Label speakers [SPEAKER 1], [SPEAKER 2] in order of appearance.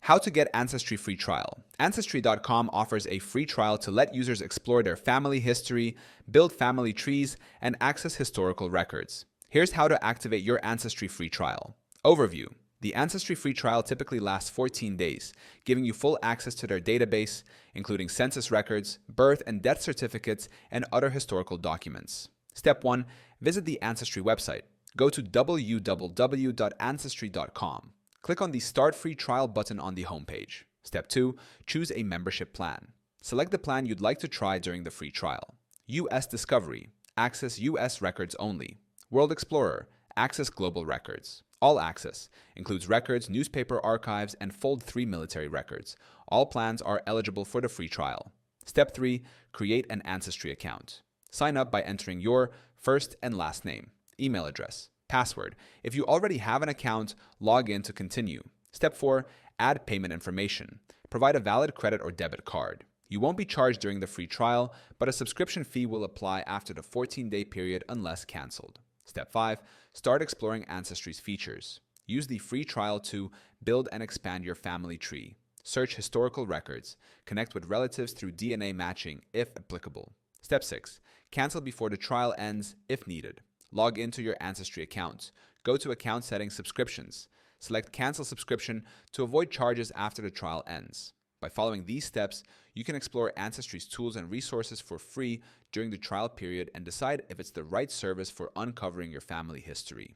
[SPEAKER 1] How to get Ancestry free trial. Ancestry.com offers a free trial to let users explore their family history, build family trees, and access historical records. Here's how to activate your Ancestry free trial. Overview. The Ancestry free trial typically lasts 14 days, giving you full access to their database, including census records, birth and death certificates, and other historical documents. Step 1. Visit the Ancestry website. Go to www.ancestry.com. Click on the Start Free Trial button on the homepage. Step 2. Choose a membership plan. Select the plan you'd like to try during the free trial. U.S. Discovery. Access U.S. records only. World Explorer. Access global records. All Access includes records, newspaper archives, and Fold 3 military records. All plans are eligible for the free trial. Step 3. Create an Ancestry account. Sign up by entering your first and last name, email address, password. If you already have an account, log in to continue. Step 4. Add payment information. Provide a valid credit or debit card. You won't be charged during the free trial, but a subscription fee will apply after the 14-day period unless canceled. Step 5. Start exploring Ancestry's features. Use the free trial to build and expand your family tree. Search historical records. Connect with relatives through DNA matching, if applicable. Step 6. Cancel before the trial ends, if needed. Log into your Ancestry account. Go to Account Settings Subscriptions. Select Cancel Subscription to avoid charges after the trial ends. By following these steps, you can explore Ancestry's tools and resources for free during the trial period and decide if it's the right service for uncovering your family history.